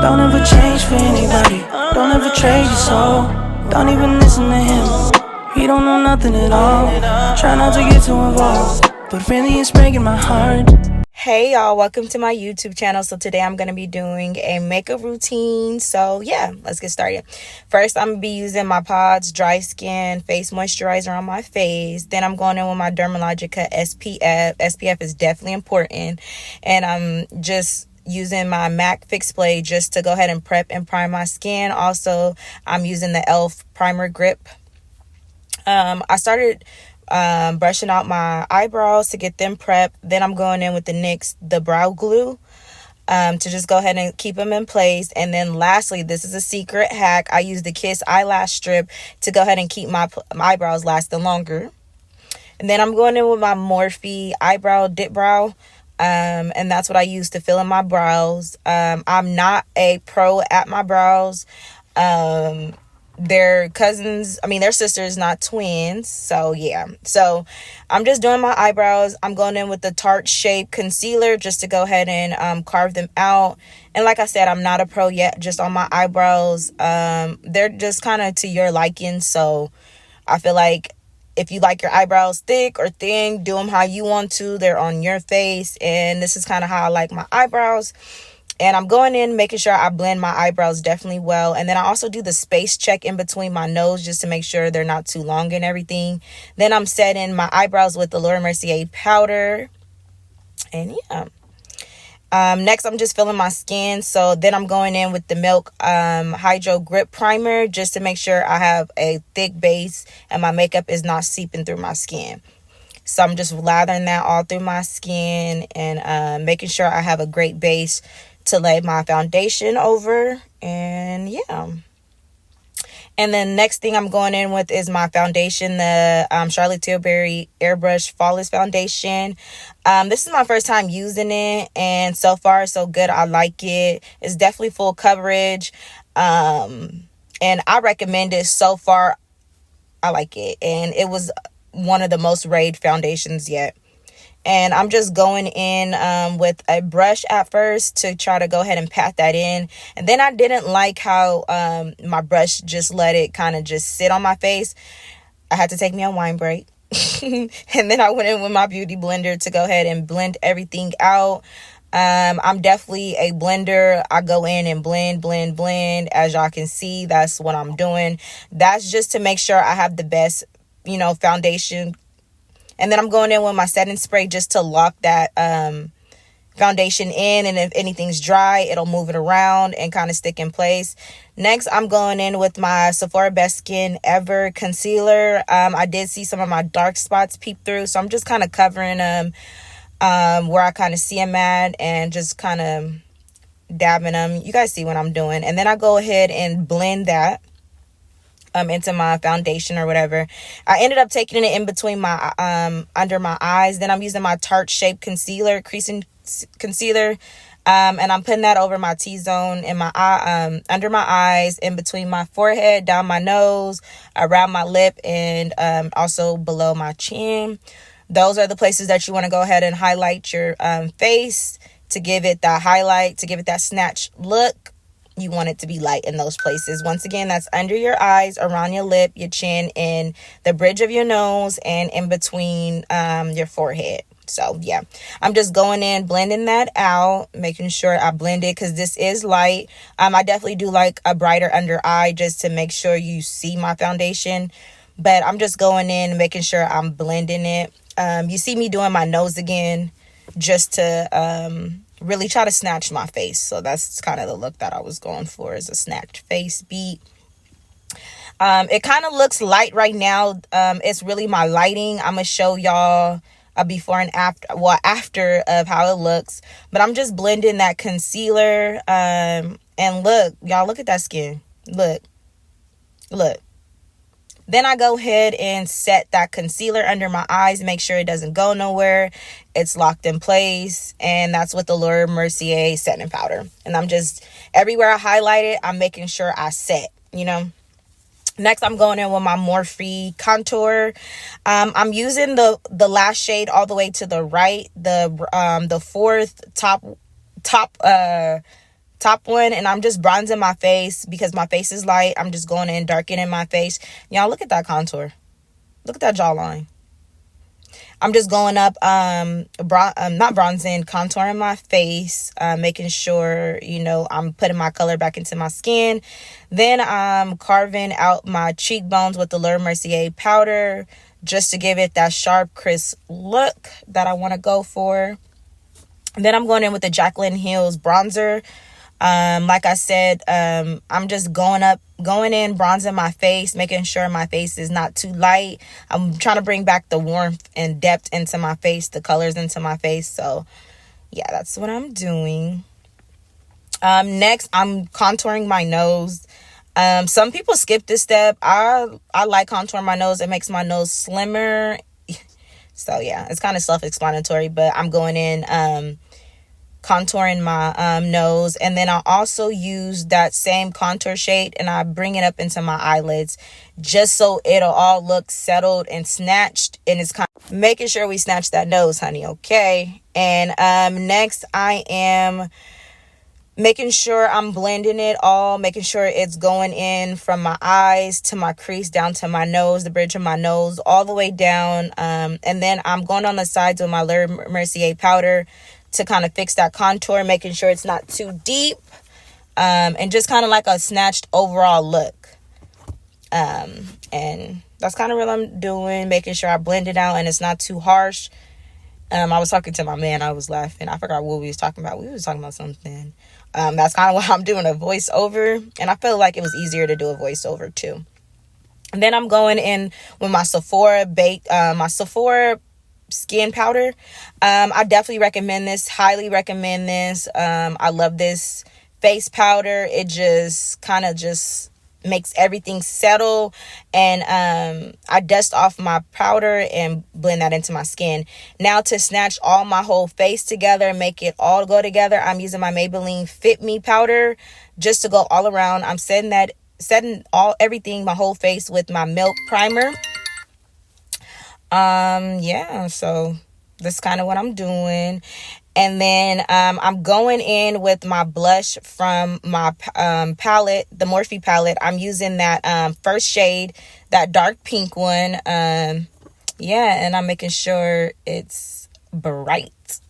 Don't ever change for anybody. Don't ever trade your soul. Don't even listen to him. He don't know nothing at all. Try not to get too involved, but really it's breaking my heart. Hey y'all, welcome to my YouTube channel. So today I'm going to be doing a makeup routine. So yeah, let's get started. First, I'm going to be using my Pods Dry Skin Face Moisturizer on my face. Then I'm going in with my Dermalogica SPF. SPF is definitely important. And I'm just using my MAC Fix Play just to go ahead and prep and prime my skin. Also, I'm using the e.l.f. Primer Grip. I started brushing out my eyebrows to get them prepped. Then I'm going in with the brow glue to just go ahead and keep them in place. And then lastly, this is a secret hack. I use the Kiss eyelash strip to go ahead and keep my eyebrows lasting longer. And then I'm going in with my Morphe eyebrow dip brow. And that's what I use to fill in my brows. I'm not a pro at my brows. Their sisters, not twins. So yeah, so I'm just doing my eyebrows. I'm going in with the Tarte Shape concealer just to go ahead and carve them out. And like I said, I'm not a pro yet, just on my eyebrows. They're just kind of to your liking. So I feel like if you like your eyebrows thick or thin, do them how you want to. They're on your face, and this is kind of how I like my eyebrows. And I'm going in, making sure I blend my eyebrows definitely well. And then I also do the space check in between my nose just to make sure they're not too long and everything. Then I'm setting my eyebrows with the Laura Mercier powder. And yeah. Next, I'm just filling my skin. So then I'm going in with the Milk Hydro Grip Primer just to make sure I have a thick base and my makeup is not seeping through my skin. So I'm just lathering that all through my skin and making sure I have a great base to lay my foundation over. And yeah. And then next thing I'm going in with is my foundation, the Charlotte Tilbury Airbrush Flawless Foundation. This is my first time using it, and so far so good. I like it. It's definitely full coverage, and I recommend it. So far I like it, and it was one of the most rated foundations yet. And I'm just going in with a brush at first to try to go ahead and pat that in. And then I didn't like how my brush just let it kind of just sit on my face. I had to take me a wine break. And then I went in with my beauty blender to go ahead and blend everything out. I'm definitely a blender. I go in and blend. As y'all can see, that's what I'm doing. That's just to make sure I have the best, foundation. And then I'm going in with my setting spray just to lock that foundation in. And if anything's dry, it'll move it around and kind of stick in place. Next, I'm going in with my Sephora Best Skin Ever concealer. I did see some of my dark spots peep through, so I'm just kind of covering them where I kind of see them at and just kind of dabbing them. You guys see what I'm doing. And then I go ahead and blend that into my foundation or whatever. I ended up taking it in between my under my eyes. Then I'm using my Tarte Shape concealer, creasing concealer, and I'm putting that over my T-zone in my eye, under my eyes, in between my forehead, down my nose, around my lip, and also below my chin. Those are the places that you want to go ahead and highlight your face to give it that highlight, to give it that snatch look. You want it to be light in those places. Once again, that's under your eyes, around your lip, your chin, and the bridge of your nose, and in between your forehead. So yeah, I'm just going in, blending that out, making sure I blend it because this is light. I definitely do like a brighter under eye just to make sure you see my foundation. But I'm just going in, making sure I'm blending it. You see me doing my nose again just to really try to snatch my face. So that's kind of the look that I was going for, is a snatched face beat. It kind of looks light right now. It's really my lighting. I'm gonna show y'all a before and after of how it looks. But I'm just blending that concealer. And look, y'all, look at that skin. Look. Then I go ahead and set that concealer under my eyes, make sure it doesn't go nowhere. It's locked in place. And that's with the Laura Mercier setting powder. And I'm just, everywhere I highlight it, I'm making sure I set, Next, I'm going in with my Morphe contour. I'm using the last shade all the way to the right, the fourth top top one, and I'm just bronzing my face because my face is light. I'm just going in, darkening my face. Y'all, look at that contour. Look at that jawline. I'm just going up, not bronzing, contouring my face, making sure, I'm putting my color back into my skin. Then I'm carving out my cheekbones with the Le Mercier powder just to give it that sharp, crisp look that I want to go for. And then I'm going in with the Jaclyn Hill's bronzer. Like I said, I'm just going in, bronzing my face, making sure my face is not too light. I'm trying to bring back the warmth and depth into my face, the colors into my face. So yeah, that's what I'm doing. Next, I'm contouring my nose. Some people skip this step. I like contouring my nose. It makes my nose slimmer. So yeah, it's kind of self-explanatory, but I'm going in, contouring my nose, and then I also use that same contour shade and I bring it up into my eyelids just so it'll all look settled and snatched, and it's kind of making sure we snatch that nose, honey. Okay. And next I am making sure I'm blending it all, making sure it's going in from my eyes to my crease down to my nose, the bridge of my nose, all the way down. And then I'm going on the sides with my Le Mercier powder to kind of fix that contour, making sure it's not too deep, and just kind of like a snatched overall look. And that's kind of what I'm doing, making sure I blend it out and it's not too harsh. I was talking to my man, I was laughing. I forgot what we was talking about. We was talking about something. That's kind of why I'm doing a voiceover, and I felt like it was easier to do a voiceover too. And then I'm going in with my Sephora skin powder. I definitely recommend this, highly recommend this. I love this face powder. It just kind of just makes everything settle, and I dust off my powder and blend that into my skin. Now to snatch all my whole face together, make it all go together, I'm using my Maybelline Fit Me powder just to go all around. I'm setting everything, my whole face, with my Milk primer. Yeah, so that's kind of what I'm doing. And then I'm going in with my blush from my palette, the Morphe palette. I'm using that first shade, that dark pink one. Yeah, and I'm making sure it's bright.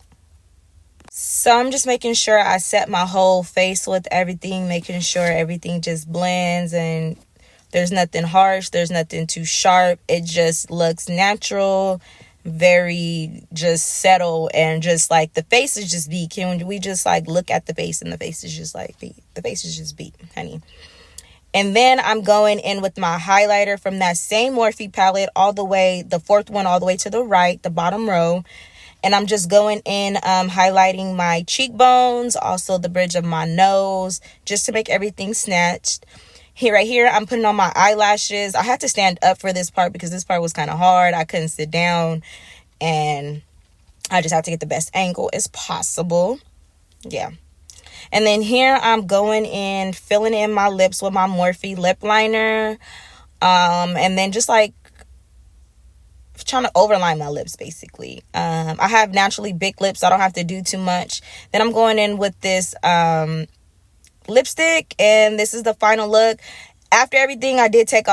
So I'm just making sure I set my whole face with everything, making sure everything just blends and there's nothing harsh, there's nothing too sharp. It just looks natural, very just settle, and just like the face is just beat. Can we just like look at the face and the face is just like beat. The face is just beat, honey. And then I'm going in with my highlighter from that same Morphe palette, all the way, the fourth one all the way to the right, the bottom row. And I'm just going in, highlighting my cheekbones, also the bridge of my nose, just to make everything snatched. Right here, I'm putting on my eyelashes. I had to stand up for this part because this part was kind of hard. I couldn't sit down, and I just have to get the best angle as possible. Yeah. And then here I'm going in, filling in my lips with my Morphe lip liner. And then just like trying to overline my lips, basically. I have naturally big lips, so I don't have to do too much. Then I'm going in with this lipstick, and this is the final look. After everything, I did take off